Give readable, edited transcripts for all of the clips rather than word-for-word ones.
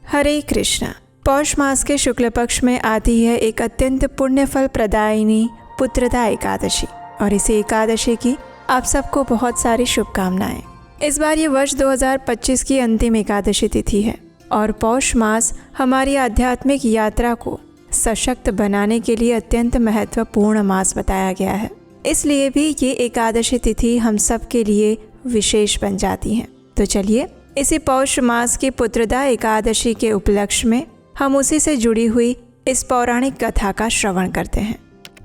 हरे कृष्णा। पौष मास के शुक्ल पक्ष में आती है एक अत्यंत पुण्यफल प्रदायिनी पुत्रदा एकादशी, और इस एकादशी की आप सबको बहुत सारी शुभकामनाएं। इस बार ये वर्ष 2025 की अंतिम एकादशी तिथि है और पौष मास हमारी आध्यात्मिक यात्रा को सशक्त बनाने के लिए अत्यंत महत्वपूर्ण मास बताया गया है। इसलिए भी ये एकादशी तिथि हम सब के लिए विशेष बन जाती है। तो चलिए इसी पौष मास की पुत्रदा एकादशी के उपलक्ष्य में हम उसी से जुड़ी हुई इस पौराणिक कथा का श्रवण करते हैं।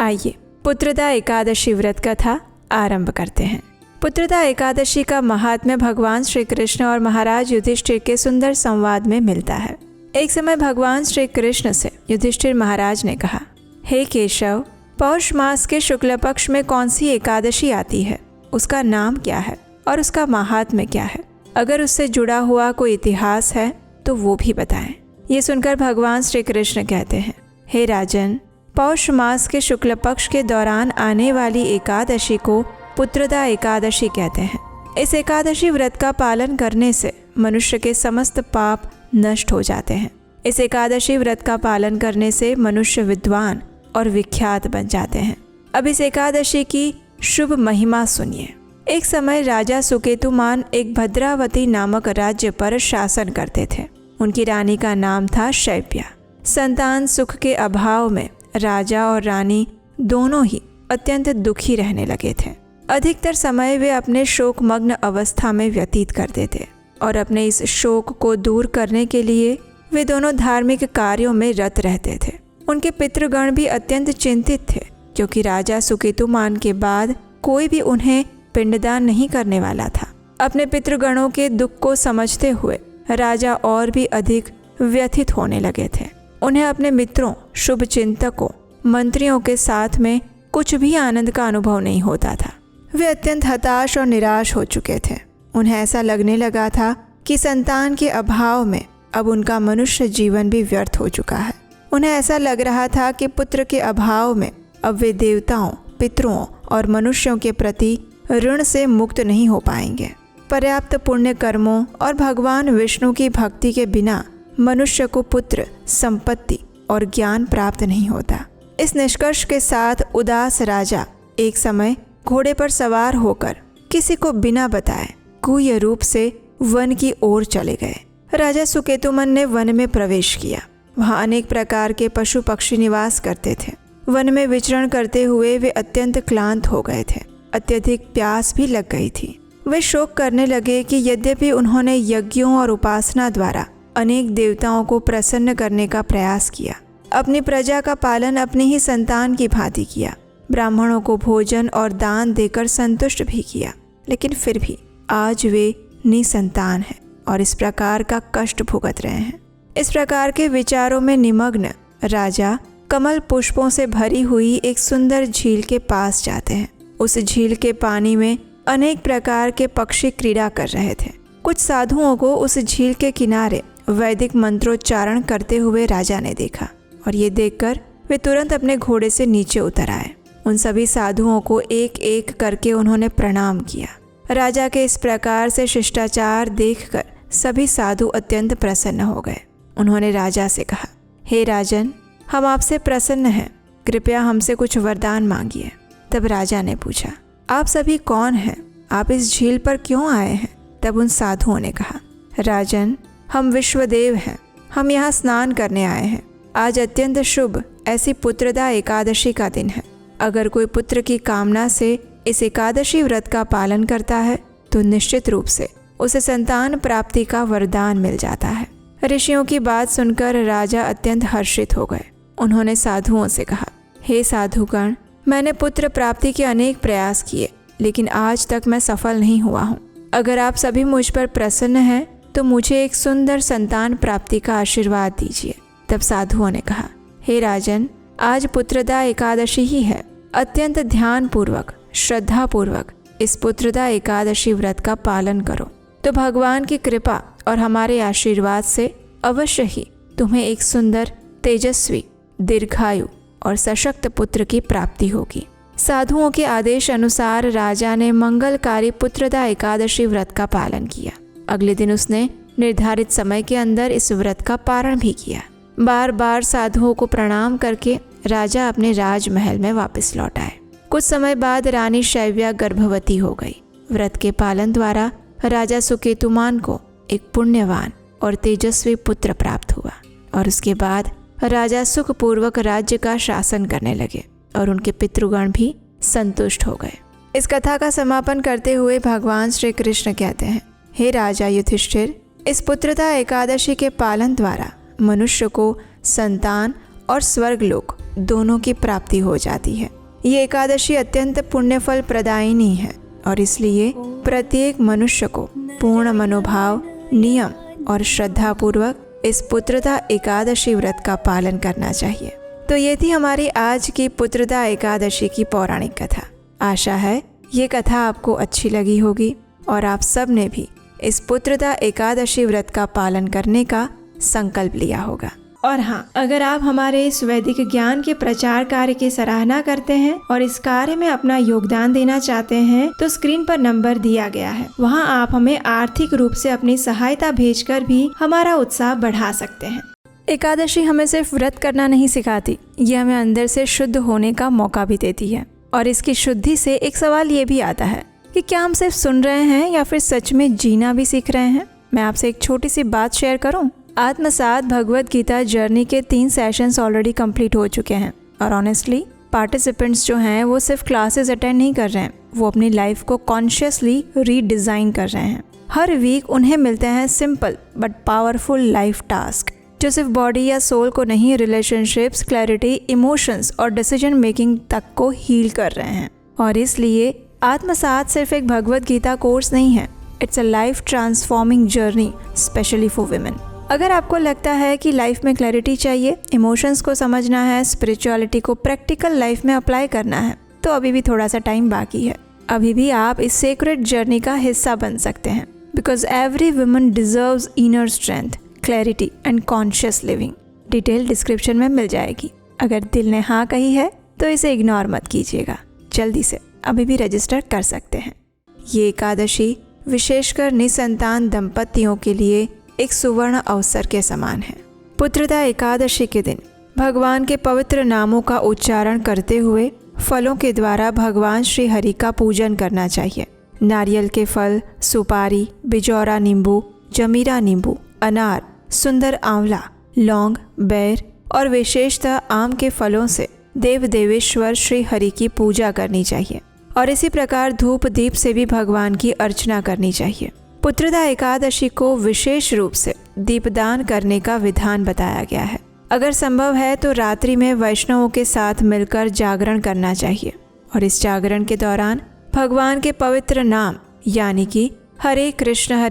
आइए पुत्रदा एकादशी व्रत कथा आरंभ करते हैं। पुत्रदा एकादशी का महात्म्य भगवान श्री कृष्ण और महाराज युधिष्ठिर के सुंदर संवाद में मिलता है। एक समय भगवान श्री कृष्ण से युधिष्ठिर महाराज ने कहा, हे केशव, पौष मास के शुक्ल पक्ष में कौन सी एकादशी आती है, उसका नाम क्या है और उसका महात्म्य क्या है? अगर उससे जुड़ा हुआ कोई इतिहास है तो वो भी बताएं। ये सुनकर भगवान श्री कृष्ण कहते हैं, हे राजन, पौष मास के शुक्ल पक्ष के दौरान आने वाली एकादशी को पुत्रदा एकादशी कहते हैं। इस एकादशी व्रत का पालन करने से मनुष्य के समस्त पाप नष्ट हो जाते हैं। इस एकादशी व्रत का पालन करने से मनुष्य विद्वान और विख्यात बन जाते हैं। अब इस एकादशी की शुभ महिमा सुनिए। एक समय राजा सुकेतुमान एक भद्रावती नामक राज्य पर शासन करते थे। उनकी रानी का नाम था शैव्या। संतान सुख के अभाव में राजा और रानी दोनों ही अत्यंत दुखी रहने लगे थे। अधिकतर समय वे अपने शोकमग्न अवस्था में व्यतीत करते थे और अपने इस शोक को दूर करने के लिए वे दोनों धार्मिक कार्यों में रत रहते थे। उनके पितृगण भी अत्यंत चिंतित थे, क्योंकि राजा सुकेतुमान के बाद कोई भी उन्हें पिंडदान नहीं करने वाला था। अपने पितृगणों के दुख को समझते हुए राजा और भी अधिक व्यथित होने लगे थे। उन्हें अपने मित्रों, शुभ चिंतकों, मंत्रियों के साथ में कुछ भी आनंद का अनुभव नहीं होता था। वे अत्यंत हताश और निराश हो चुके थे। उन्हें ऐसा लगने लगा था कि संतान के अभाव में अब उनका मनुष्य जीवन भी व्यर्थ हो चुका है। उन्हें ऐसा लग रहा था कि पुत्र के अभाव में अब वे देवताओं, पितरों और मनुष्यों के प्रति ऋण से मुक्त नहीं हो पाएंगे। पर्याप्त पुण्य कर्मों और भगवान विष्णु की भक्ति के बिना मनुष्य को पुत्र, संपत्ति और ज्ञान प्राप्त नहीं होता। इस निष्कर्ष के साथ उदास राजा एक समय घोड़े पर सवार होकर किसी को बिना बताए गुह्य रूप से वन की ओर चले गए। राजा सुकेतुमन ने वन में प्रवेश किया। वहाँ अनेक प्रकार के पशु पक्षी निवास करते थे। वन में विचरण करते हुए वे अत्यंत क्लांत हो गए थे। अत्यधिक प्यास भी लग गई थी। वे शोक करने लगे कि यद्यपि उन्होंने यज्ञों और उपासना द्वारा अनेक देवताओं को प्रसन्न करने का प्रयास किया, अपनी प्रजा का पालन अपनी ही संतान की भांति किया, ब्राह्मणों को भोजन और दान देकर संतुष्ट भी किया, लेकिन फिर भी आज वे निसंतान हैं और इस प्रकार का कष्ट भुगत रहे हैं। इस प्रकार के विचारों में निमग्न राजा कमल पुष्पों से भरी हुई एक सुंदर झील के पास जाते हैं। उस झील के पानी में अनेक प्रकार के पक्षी क्रीड़ा कर रहे थे। कुछ साधुओं को उस झील के किनारे वैदिक मंत्रोच्चारण करते हुए राजा ने देखा, और ये देखकर वे तुरंत अपने घोड़े से नीचे उतर आए। उन सभी साधुओं को एक एक करके उन्होंने प्रणाम किया। राजा के इस प्रकार से शिष्टाचार देखकर सभी साधु अत्यंत प्रसन्न हो गए। उन्होंने राजा से कहा, हे राजन, हम आपसे प्रसन्न हैं, कृपया हमसे कुछ वरदान मांगिए। तब राजा ने पूछा, आप सभी कौन हैं? आप इस झील पर क्यों आए हैं? तब उन साधुओं ने कहा, राजन, हम विश्वदेव हैं, हम यहाँ स्नान करने आए हैं। आज अत्यंत शुभ ऐसी पुत्रदा एकादशी का दिन है। अगर कोई पुत्र की कामना से इस एकादशी व्रत का पालन करता है तो निश्चित रूप से उसे संतान प्राप्ति का वरदान मिल जाता है। ऋषियों की बात सुनकर राजा अत्यंत हर्षित हो गए। उन्होंने साधुओं से कहा, हे साधुगण, मैंने पुत्र प्राप्ति के अनेक प्रयास किए, लेकिन आज तक मैं सफल नहीं हुआ हूँ। अगर आप सभी मुझ पर प्रसन्न हैं तो मुझे एक सुंदर संतान प्राप्ति का आशीर्वाद दीजिए। तब साधुओं ने कहा, हे राजन, आज पुत्रदा एकादशी ही है। अत्यंत ध्यान पूर्वक, श्रद्धा पूर्वक इस पुत्रदा एकादशी व्रत का पालन करो तो भगवान की कृपा और हमारे आशीर्वाद से अवश्य ही तुम्हें एक सुंदर, तेजस्वी, दीर्घायु और सशक्त पुत्र की प्राप्ति होगी। साधुओं के आदेश अनुसार राजा ने मंगलकारी पुत्रदा एकादशी व्रत का पालन किया। अगले दिन उसने निर्धारित समय के अंदर इस व्रत का पारण भी किया। बार बार साधुओं को प्रणाम करके राजा अपने राजमहल में वापस लौट आए। कुछ समय बाद रानी शैव्या गर्भवती हो गई। व्रत के पालन द्वारा राजा सुकेतुमान को एक पुण्यवान और तेजस्वी पुत्र प्राप्त हुआ और उसके बाद राजा सुखपूर्वक राज्य का शासन करने लगे और उनके पितृगण भी संतुष्ट हो गए। इस कथा का समापन करते हुए भगवान श्री कृष्ण कहते हैं, हे राजा युधिष्ठिर, इस पुत्रदा एकादशी के पालन द्वारा मनुष्य को संतान और स्वर्गलोक दोनों की प्राप्ति हो जाती है। ये एकादशी अत्यंत पुण्यफल प्रदायिनी है और इसलिए प्रत्येक मनुष्य को पूर्ण मनोभाव, नियम और श्रद्धा पूर्वक इस पुत्रदा एकादशी व्रत का पालन करना चाहिए। तो ये थी हमारी आज की पुत्रदा एकादशी की पौराणिक कथा। आशा है ये कथा आपको अच्छी लगी होगी और आप सब ने भी इस पुत्रदा एकादशी व्रत का पालन करने का संकल्प लिया होगा। और हाँ, अगर आप हमारे इस वैदिक ज्ञान के प्रचार कार्य की सराहना करते हैं और इस कार्य में अपना योगदान देना चाहते हैं तो स्क्रीन पर नंबर दिया गया है, वहाँ आप हमें आर्थिक रूप से अपनी सहायता भेजकर भी हमारा उत्साह बढ़ा सकते हैं। एकादशी हमें सिर्फ व्रत करना नहीं सिखाती, ये हमें अंदर से शुद्ध होने का मौका भी देती है। और इसकी शुद्धि से एक सवाल ये भी आता है कि क्या हम सिर्फ सुन रहे हैं या फिर सच में जीना भी सीख रहे हैं। मैं आपसे एक छोटी सी बात शेयर करूं। आत्मसात भगवत गीता जर्नी के 3 सेशंस ऑलरेडी कंप्लीट हो चुके हैं और ऑनेस्टली पार्टिसिपेंट्स जो हैं वो सिर्फ क्लासेस अटेंड नहीं कर रहे हैं, वो अपनी लाइफ को कॉन्शियसली रीडिज़ाइन कर रहे हैं। हर वीक उन्हें मिलते हैं simple but powerful life task जो सिर्फ बॉडी या सोल को नहीं, रिलेशनशिप्स, क्लैरिटी, इमोशंस और डिसीजन मेकिंग तक को हील कर रहे हैं। और इसलिए आत्मसात सिर्फ एक भगवत गीता कोर्स नहीं है, it's a life transforming journey specially for women. अगर आपको लगता है कि लाइफ में क्लैरिटी चाहिए, इमोशंस को समझना है, स्पिरिचुअलिटी को प्रैक्टिकल लाइफ में अप्लाई करना है, तो अभी भी थोड़ा सा टाइम बाकी है। अभी भी आप इस सेक्रेट जर्नी का हिस्सा बन सकते हैं, because every woman deserves inner strength, clarity and conscious living. Detail description में मिल जाएगी। अगर दिल ने हाँ कही है तो इसे इग्नोर मत कीजिएगा, जल्दी से अभी भी रजिस्टर कर सकते हैं। ये एकादशी विशेषकर निसंतान दंपतियों के लिए एक सुवर्ण अवसर के समान है। पुत्रदा एकादशी के दिन भगवान के पवित्र नामों का उच्चारण करते हुए फलों के द्वारा भगवान श्री हरि का पूजन करना चाहिए। नारियल के फल, सुपारी, बिजौरा नींबू, जमीरा नींबू, अनार, सुंदर आंवला, लौंग, बेर और विशेषतः आम के फलों से देव देवेश्वर श्री हरि की पूजा करनी चाहिए और इसी प्रकार धूप दीप से भी भगवान की अर्चना करनी चाहिए। पुत्रदा एकादशी को विशेष रूप से दीपदान करने का विधान बताया गया है। अगर संभव है तो रात्रि में वैष्णवों के साथ मिलकर जागरण करना चाहिए और इस जागरण के दौरान भगवान के पवित्र नाम यानी कि हरे कृष्ण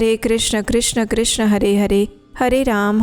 कृष्ण कृष्ण हरे हरे, हरे राम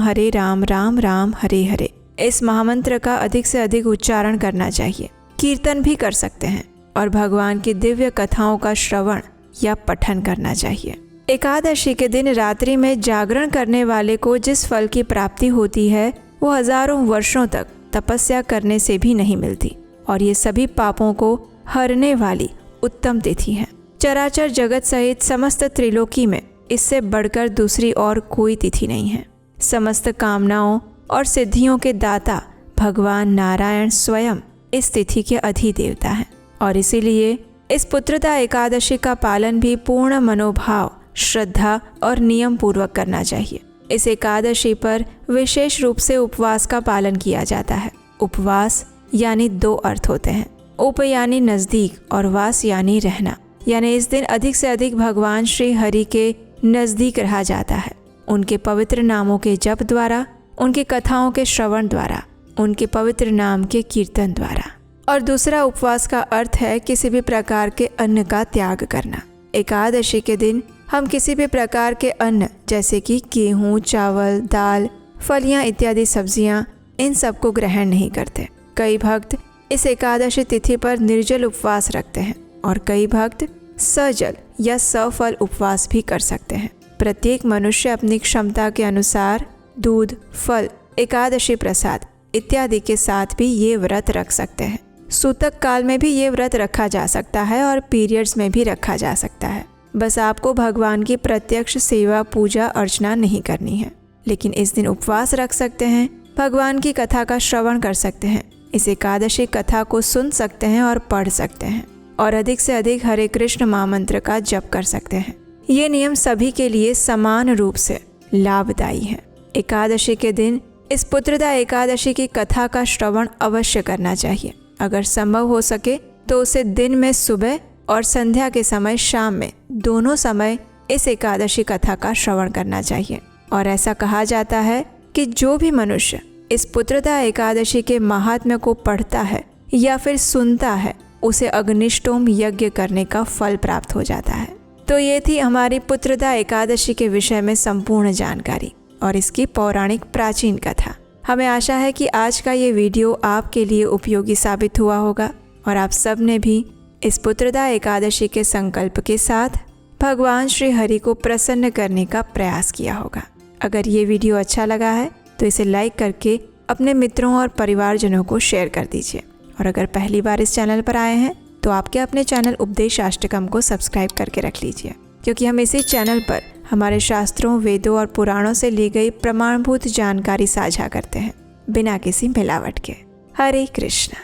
राम राम हरे हरे, इस महामंत्र का अधिक से अधिक उच्चारण करना चाहिए। कीर्तन भी कर सकते हैं और भगवान की दिव्य कथाओं का श्रवण या पठन करना चाहिए। एकादशी के दिन रात्रि में जागरण करने वाले को जिस फल की प्राप्ति होती है वो हजारों वर्षों तक तपस्या करने से भी नहीं मिलती और ये सभी पापों को हरने वाली उत्तम तिथि है। चराचर जगत सहित समस्त त्रिलोकी में इससे बढ़कर दूसरी और कोई तिथि नहीं है। समस्त कामनाओं और सिद्धियों के दाता भगवान नारायण स्वयं इस तिथि के अधिदेवता हैं और इसीलिए इस पुत्रदा एकादशी का पालन भी पूर्ण मनोभाव, श्रद्धा और नियम पूर्वक करना चाहिए। इस एकादशी पर विशेष रूप से उपवास का पालन किया जाता है। उपवास यानी 2 अर्थ होते हैं, उप यानी नज़दीक और वास यानी रहना, यानी इस दिन अधिक से अधिक भगवान श्री हरि के नज़दीक रहा जाता है। उनके पवित्र नामों के जप द्वारा, उनकी कथाओं के श्रवण द्वारा, उनके पवित्र नाम के कीर्तन द्वारा। और दूसरा उपवास का अर्थ है किसी भी प्रकार के अन्न का त्याग करना। एकादशी के दिन हम किसी भी प्रकार के अन्न जैसे कि गेहूँ, चावल, दाल, फलियाँ इत्यादि सब्जियाँ, इन सब को ग्रहण नहीं करते। कई भक्त इस एकादशी तिथि पर निर्जल उपवास रखते हैं और कई भक्त सजल या सफल उपवास भी कर सकते हैं। प्रत्येक मनुष्य अपनी क्षमता के अनुसार दूध, फल, एकादशी प्रसाद इत्यादि के साथ भी ये व्रत रख सकते हैं। सूतक काल में भी ये व्रत रखा जा सकता है और पीरियड्स में भी रखा जा सकता है। बस आपको भगवान की प्रत्यक्ष सेवा पूजा अर्चना नहीं करनी है, लेकिन इस दिन उपवास रख सकते हैं, भगवान की कथा का श्रवण कर सकते हैं, इस एकादशी कथा को सुन सकते हैं और पढ़ सकते हैं और अधिक से अधिक हरे कृष्ण महामंत्र का जप कर सकते हैं। ये नियम सभी के लिए समान रूप से लाभदायी है। एकादशी के दिन इस पुत्रदा एकादशी की कथा का श्रवण अवश्य करना चाहिए। अगर संभव हो सके तो उसे दिन में सुबह और संध्या के समय शाम में दोनों समय इस एकादशी कथा का श्रवण करना चाहिए। और ऐसा कहा जाता है कि जो भी मनुष्य इस पुत्रदा एकादशी के महात्म्य को पढ़ता है या फिर सुनता है, उसे अग्निष्टोम यज्ञ करने का फल प्राप्त हो जाता है। तो ये थी हमारी पुत्रदा एकादशी के विषय में संपूर्ण जानकारी और इसकी पौराणिक प्राचीन कथा। हमें आशा है कि आज का ये वीडियो आपके लिए उपयोगी साबित हुआ होगा और आप सब ने भी इस पुत्रदा एकादशी के संकल्प के साथ भगवान श्री हरि को प्रसन्न करने का प्रयास किया होगा। अगर ये वीडियो अच्छा लगा है तो इसे लाइक करके अपने मित्रों और परिवारजनों को शेयर कर दीजिए। और अगर पहली बार इस चैनल पर आए हैं तो आपके अपने चैनल उपदेशाष्टकम को सब्सक्राइब करके रख लीजिए, क्योंकि हम इसी चैनल पर हमारे शास्त्रों, वेदों और पुराणों से ली गई प्रमाणभूत जानकारी साझा करते हैं बिना किसी मिलावट के। हरे कृष्ण।